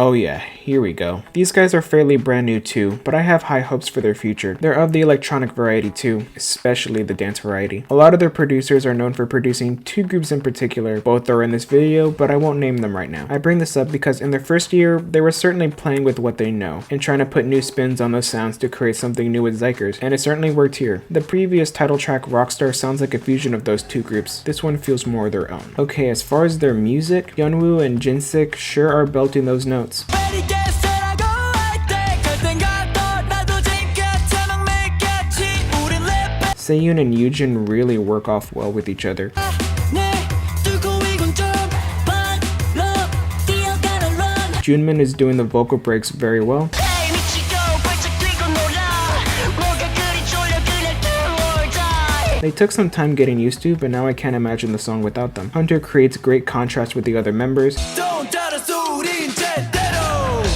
Oh yeah, here we go. These guys are fairly brand new too, but I have high hopes for their future. They're of the electronic variety too, especially the dance variety. A lot of their producers are known for producing two groups in particular. Both are in this video, but I won't name them right now. I bring this up because in their first year, they were certainly playing with what they know and trying to put new spins on those sounds to create something new with Xikers, and it certainly worked here. The previous title track, Rockstar, sounds like a fusion of those two groups. This one feels more their own. Okay, as far as their music, Yeonwoo and Jinsik sure are belting those notes. Seyun and Yujin really work off well with each other. Junmin is doing the vocal breaks very well. They took some time getting used to, but now I can't imagine the song without them. Hunter creates great contrast with the other members.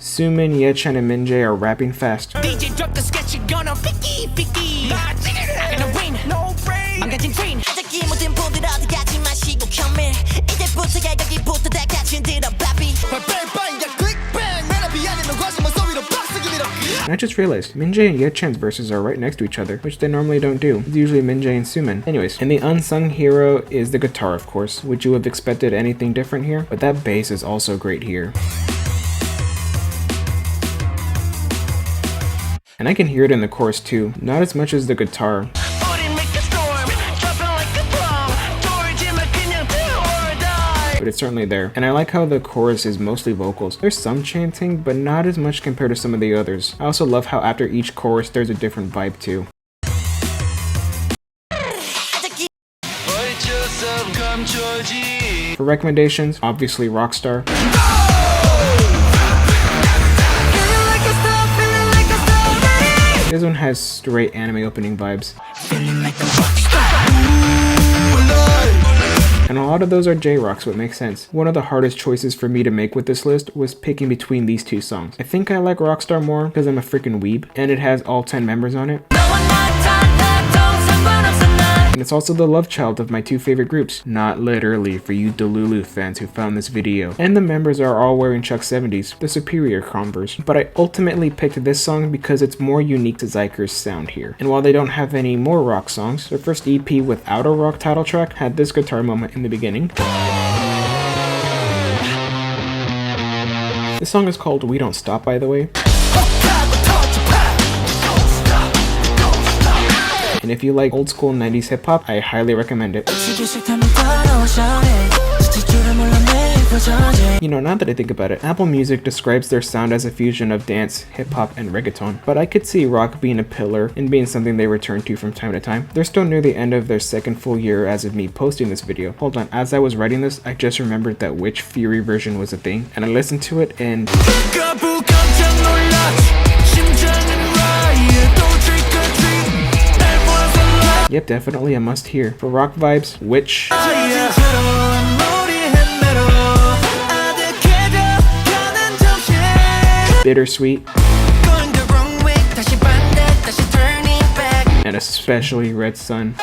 Sumin, Yechan, and Minjae are rapping fast. I just realized, Minjae and Yechan's verses are right next to each other, which they normally don't do. It's usually Minjae and Sumin. Anyways, and the unsung hero is the guitar, of course. Would you have expected anything different here? But that bass is also great here. And I can hear it in the chorus too, not as much as the guitar. But it's certainly there. And I like how the chorus is mostly vocals. There's some chanting, but not as much compared to some of the others. I also love how after each chorus there's a different vibe too. For recommendations, obviously Rockstar. This one has straight anime opening vibes. And a lot of those are J-Rock, so it makes sense. One of the hardest choices for me to make with this list was picking between these two songs. I think I like Rockstar more because I'm a freaking weeb, and it has all 10 members on it. And it's also the love child of my two favorite groups. Not literally for you Delulu fans who found this video. And the members are all wearing Chuck 70s, the superior Converse. But I ultimately picked this song because it's more unique to Xikers' sound here. And while they don't have any more rock songs, their first EP without a rock title track had this guitar moment in the beginning. This song is called We Don't Stop, by the way. And if you like old school 90s hip hop, I highly recommend it. You know, now that I think about it, Apple Music describes their sound as a fusion of dance, hip hop, and reggaeton. But I could see rock being a pillar and being something they return to from time to time. They're still near the end of their second full year as of me posting this video. Hold on, as I was writing this, I just remembered that Witch Fury version was a thing, and I listened to it and... Yep, definitely a must hear. For rock vibes, Witch. Bittersweet. And especially Red Sun.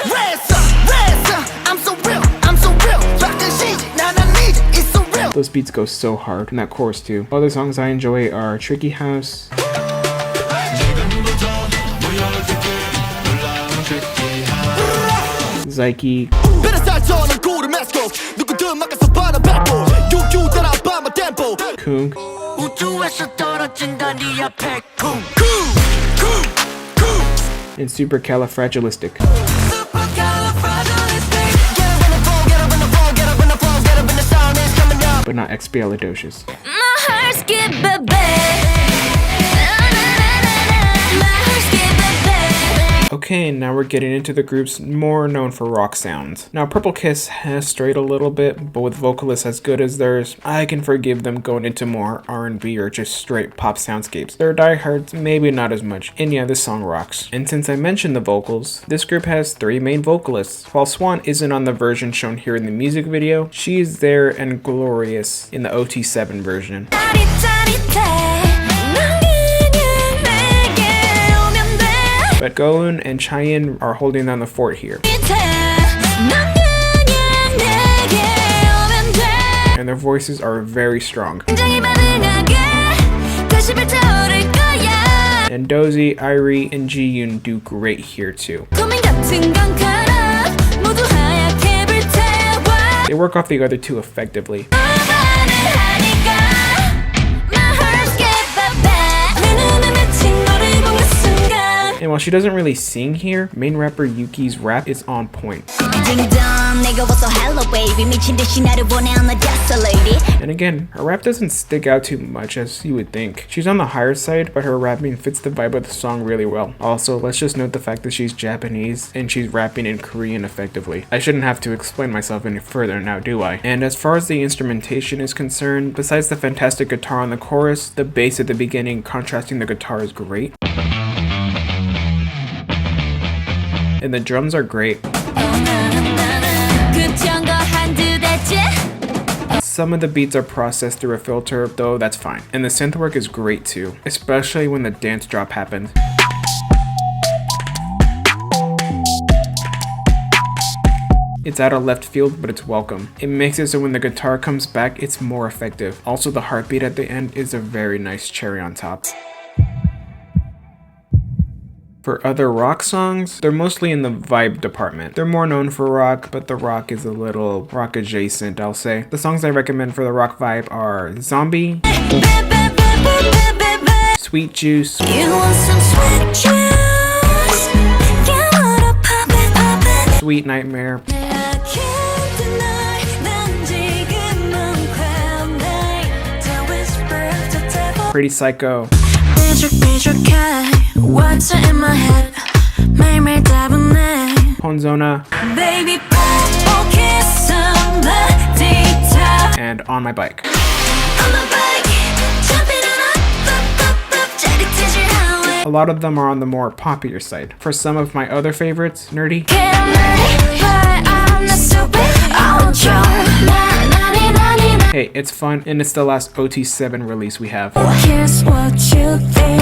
Those beats go so hard, and that chorus too. Other songs I enjoy are Tricky House, Xike, Kung, and Supercalifragilistic. But not expialidocious. Okay, now we're getting into the groups more known for rock sounds. Now, Purple Kiss has strayed a little bit, but with vocalists as good as theirs, I can forgive them going into more R&B or just straight pop soundscapes. Their diehards, maybe not as much, and yeah, this song rocks. And since I mentioned the vocals, this group has 3 main vocalists. While Swan isn't on the version shown here in the music video, she is there and glorious in the OT7 version. But Goun and Chaein are holding down the fort here. And their voices are very strong. And Dozy, Irie, and Ji-yoon do great here too. They work off the other two effectively. And while she doesn't really sing here, main rapper Yuki's rap is on point. And again, her rap doesn't stick out too much as you would think. She's on the higher side, but her rapping fits the vibe of the song really well. Also, let's just note the fact that she's Japanese and she's rapping in Korean effectively. I shouldn't have to explain myself any further now, do I? And as far as the instrumentation is concerned, besides the fantastic guitar on the chorus, the bass at the beginning contrasting the guitar is great. And the drums are great. Some of the beats are processed through a filter, though that's fine. And the synth work is great too, especially when the dance drop happens. It's out of left field, but it's welcome. It makes it so when the guitar comes back, it's more effective. Also, the heartbeat at the end is a very nice cherry on top. For other rock songs, they're mostly in the vibe department. They're more known for rock, but the rock is a little rock adjacent, I'll say. The songs I recommend for the rock vibe are Zombie, Sweet Juice, Sweet Nightmare, Pretty Psycho, What's in my head? Ponzona, and On My Bike. A lot of them are on the more popular side. For some of my other favorites, Nerdy, Hey, It's Fun, and it's the last OT7 release we have. Here's what you think.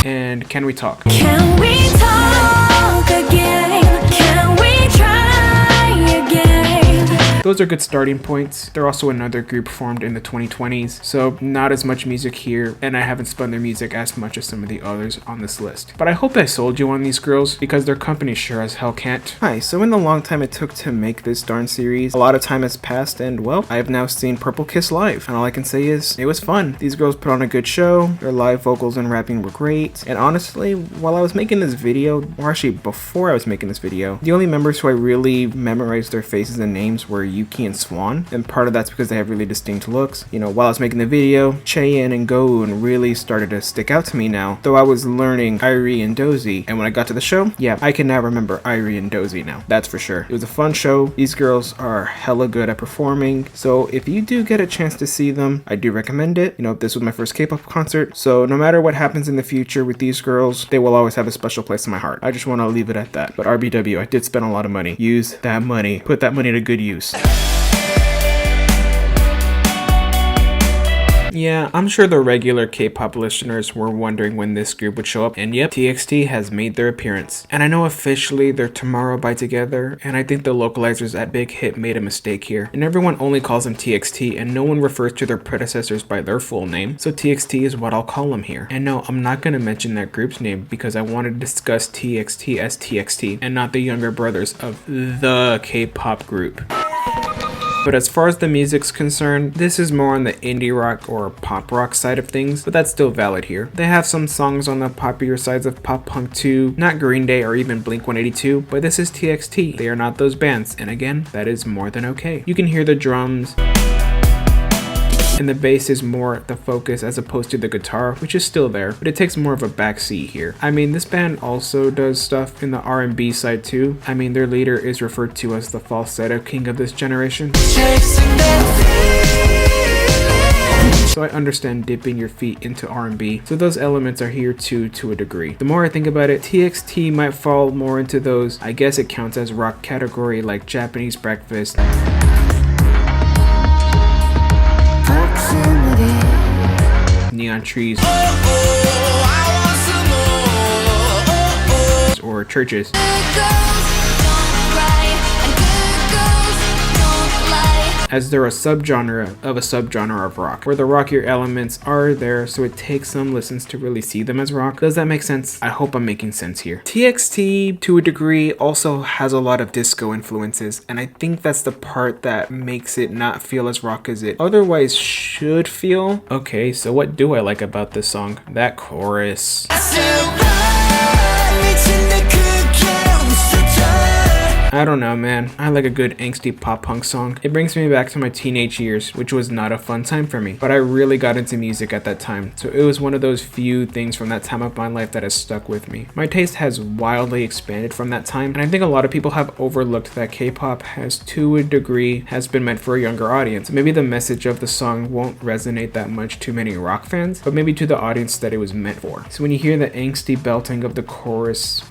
And Can We Talk? Can we talk again? Can we try again? Those are good starting points. They're also another group formed in the 2020s, so not as much music here, and I haven't spun their music as much as some of the others on this list. But I hope I sold you on these girls, because their company sure as hell can't. Hi, so in the long time it took to make this darn series, a lot of time has passed, and well, I have now seen Purple Kiss live, and all I can say is, it was fun. These girls put on a good show, their live vocals and rapping were great, and honestly, while I was making this video, or actually before I was making this video, the only members who I really memorized their faces and names were Yuki and Swan, and part of that's because they have really distinct looks. You know, while I was making the video, Chaeyeon and Goon really started to stick out to me now, though I was learning Irie and Dozy, and when I got to the show, yeah, I can now remember Irie and Dozy now, that's for sure. It was a fun show. These girls are hella good at performing, so if you do get a chance to see them, I do recommend it. You know, this was my first K-pop concert, so no matter what happens in the future with these girls, they will always have a special place in my heart. I just want to leave it at that. But RBW, I did spend a lot of money. Use that money. Put that money to good use. Yeah, I'm sure the regular K-pop listeners were wondering when this group would show up, and yep, TXT has made their appearance. And I know officially they're Tomorrow by Together, and I think the localizers at Big Hit made a mistake here. And everyone only calls them TXT, and no one refers to their predecessors by their full name, so TXT is what I'll call them here. And no, I'm not gonna mention that group's name because I want to discuss TXT as TXT, and not the younger brothers of the K-pop group. But as far as the music's concerned, this is more on the indie rock or pop rock side of things, but that's still valid here. They have some songs on the popular sides of pop punk too, not Green Day or even Blink-182, but this is TXT. They are not those bands, and again, that is more than okay. You can hear the drums, and the bass is more the focus as opposed to the guitar, which is still there, but it takes more of a backseat here. I mean, this band also does stuff in the R&B side too. I mean, their leader is referred to as the falsetto king of this generation. So I understand dipping your feet into R&B, so those elements are here too to a degree. The more I think about it, TXT might fall more into those, I guess it counts as rock category, like Japanese Breakfast, Neon Trees, or Churches. as they're a subgenre of a subgenre of rock, where the rockier elements are there, so it takes some listens to really see them as rock. Does that make sense? I hope I'm making sense here. TXT, to a degree, also has a lot of disco influences, and I think that's the part that makes it not feel as rock as it otherwise should feel. Okay, so what do I like about this song? That chorus. I don't know, man. I like a good angsty pop punk song. It brings me back to my teenage years, which was not a fun time for me, but I really got into music at that time, so it was one of those few things from that time of my life that has stuck with me. My taste has wildly expanded from that time, and I think a lot of people have overlooked that K-pop has, to a degree, has been meant for a younger audience. Maybe the message of the song won't resonate that much to many rock fans, but maybe to the audience that it was meant for. So when you hear the angsty belting of the chorus,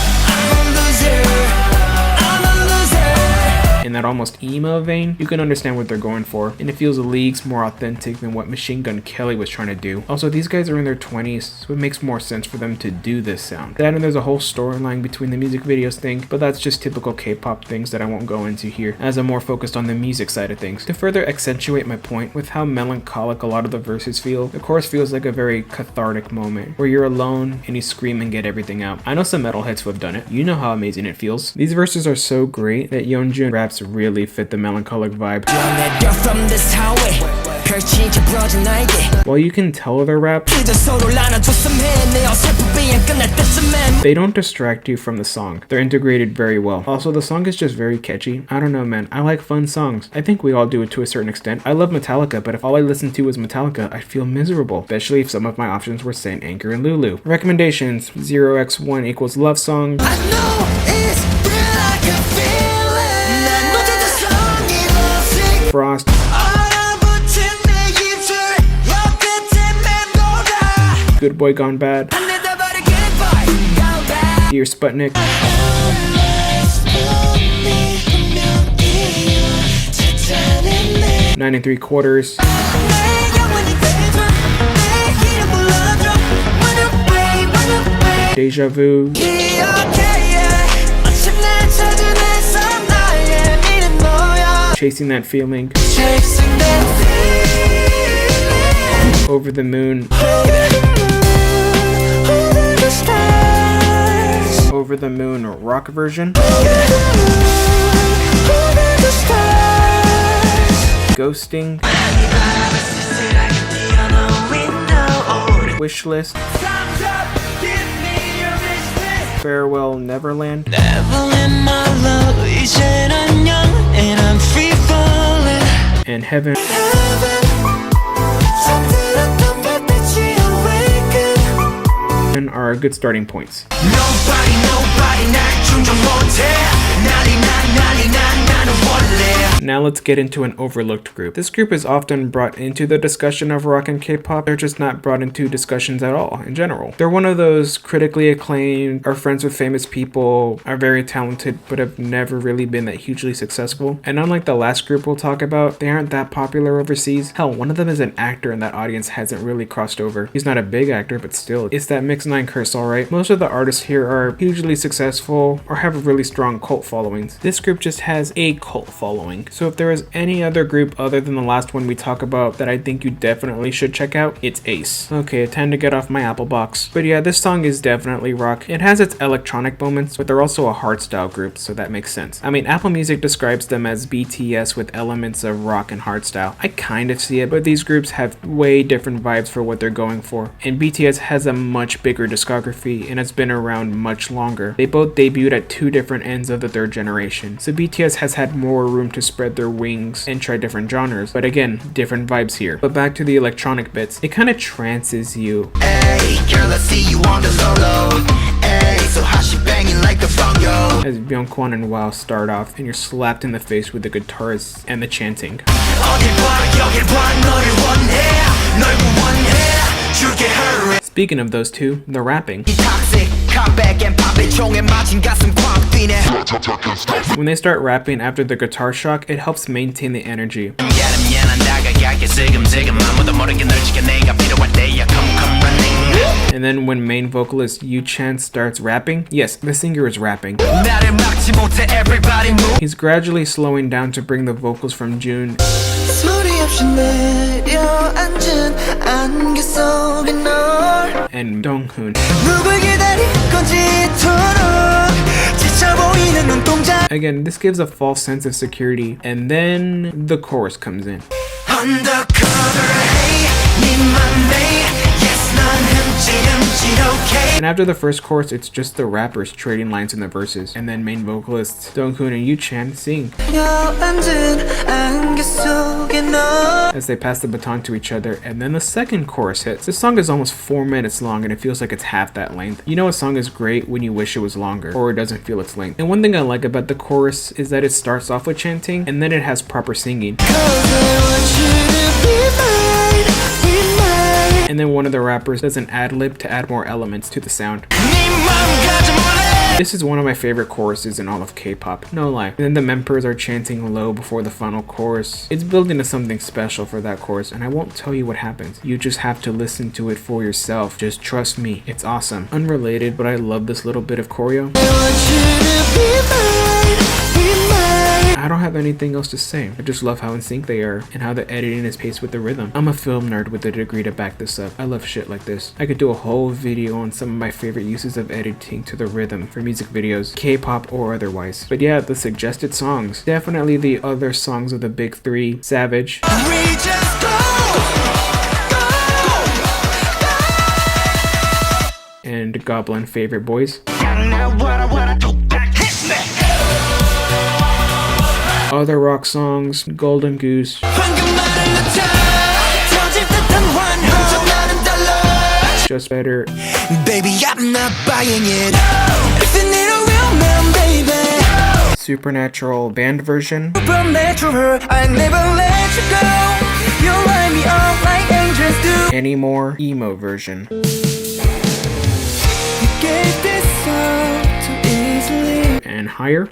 in that almost emo vein, you can understand what they're going for, and it feels leagues more authentic than what Machine Gun Kelly was trying to do. Also, these guys are in their 20s, so it makes more sense for them to do this sound. That and there's a whole storyline between the music videos thing, but that's just typical K-pop things that I won't go into here, as I'm more focused on the music side of things. To further accentuate my point with how melancholic a lot of the verses feel, the chorus feels like a very cathartic moment, where you're alone and you scream and get everything out. I know some metalheads who have done it. You know how amazing it feels. These verses are so great that Yeonjun raps really fit the melancholic vibe. While you can tell their rap, they don't distract you from the song. They're integrated very well. Also, the song is just very catchy. I don't know, man. I like fun songs. I think we all do it to a certain extent. I love Metallica, but if all I listen to is Metallica, I'd feel miserable, especially if some of my options were Saint Anger and Lulu. Recommendations: 0x1 equals love song. Frost. Good Boy Gone Bad. Dear Sputnik. 9 3/4. Deja Vu. Chasing That Feeling. Over the Moon. Over the Moon rock version. Ghosting. Wishlist. Farewell Neverland. And Heaven. Are good starting points. Now let's get into an overlooked group. This group is often brought into the discussion of rock and K-pop. They're just not brought into discussions at all in general. They're one of those critically acclaimed, are friends with famous people, are very talented, but have never really been that hugely successful. And unlike the last group we'll talk about, they aren't that popular overseas. Hell, one of them is an actor and that audience hasn't really crossed over. He's not a big actor, but still, it's that Mix 9 curse, alright? Most of the artists here are hugely successful or have a really strong cult followings. This group just has a cult following. So if there is any other group other than the last one we talk about that I think you definitely should check out, it's A.C.E. Okay, time to get off my Apple box. But yeah, this song is definitely rock. It has its electronic moments, but they're also a hardstyle group, so that makes sense. I mean, Apple Music describes them as BTS with elements of rock and hardstyle. I kind of see it, but these groups have way different vibes for what they're going for. And BTS has a much bigger discography and has been around much longer. They both debuted at two different ends of the third generation, so BTS has had more room to spread their wings and try different genres, but again, different vibes here. But back to the electronic bits, it kind of trances you. Hey, girl, let's see you on the low. Hey, so how she banging like the bongo? As Byungkwon and Wow start off, and you're slapped in the face with the guitars and the chanting. Speaking of those two, the rapping. When they start rapping after the guitar shock, it helps maintain the energy. And then when main vocalist Yu Chan starts rapping, yes, the singer is rapping. He's gradually slowing down to bring the vocals from June And Donghoon. Again, this gives a false sense of security, and then the chorus comes in. And after the first chorus, it's just the rappers trading lines in the verses, and then main vocalists Donghoon and Yu-chan sing as they pass the baton to each other, and then the second chorus hits. This song is almost 4 minutes long, and it feels like it's half that length. You know a song is great when you wish it was longer, or it doesn't feel its length. And one thing I like about the chorus is that it starts off with chanting, and then it has proper singing. And then one of the rappers does an ad-lib to add more elements to the sound. This is one of my favorite choruses in all of K-pop, no lie. And then the members are chanting low before the final chorus. It's building to something special for that chorus, and I won't tell you what happens. You just have to listen to it for yourself. Just trust me, it's awesome. Unrelated, but I love this little bit of choreo. I don't have anything else to say. I just love how in sync they are and how the editing is paced with the rhythm. I'm a film nerd with a degree to back this up. I love shit like this. I could do a whole video on some of my favorite uses of editing to the rhythm for music videos, K-pop or otherwise. But yeah, the suggested songs. Definitely the other songs of the big three, Savage, and Goblin Favorite Boys. Other rock songs, Golden Goose, Just Better, baby, I'm not buying it. If you need a real man, baby. Supernatural band version, Supernatural, I never let you go. You light me up like angels do. Anymore emo version, You gave this up too easily. and Higher.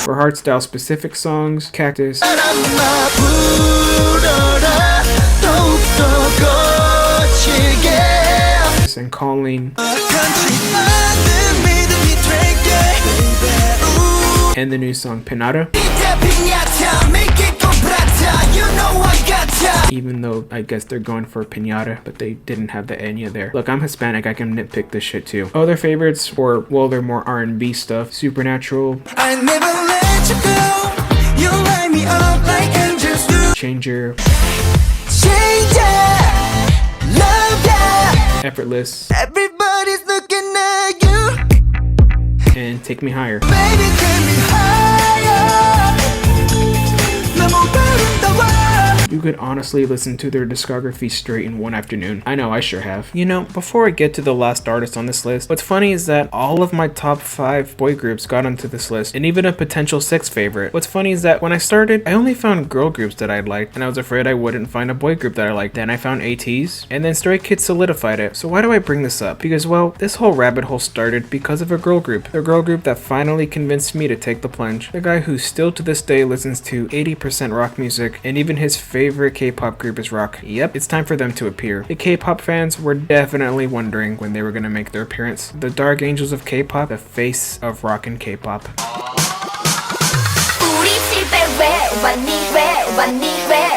For hardstyle specific songs, Cactus, and Calling, and the new song Pinata. Even though I guess they're going for Pinata, but they didn't have the Enya there. Look, I'm Hispanic, I can nitpick this shit too. Other favorites, or well, they're more R&B stuff. Supernatural, I never let you go. You light me up like angels do. Changer, Love ya. Effortless, Everybody's looking at you. and Take Me Higher. Baby, take me higher. You could honestly listen to their discography straight in one afternoon. I know, I sure have. You know, before I get to the last artist on this list, what's funny is that all of my top 5 boy groups got onto this list, and even a potential 6th favorite. What's funny is that when I started, I only found girl groups that I liked, and I was afraid I wouldn't find a boy group that I liked. Then I found ATs, and then Stray Kids solidified it. So why do I bring this up? Because, well, this whole rabbit hole started because of a girl group. The girl group that finally convinced me to take the plunge. The guy who still to this day listens to 80% rock music, and even his favorite K-pop group is rock. Yep, it's time for them to appear. The K-pop fans were definitely wondering when they were gonna make their appearance. The Dark Angels of K-pop, the face of rock and K-pop. 우리 집에 왜 왔니 왜 왔니 왜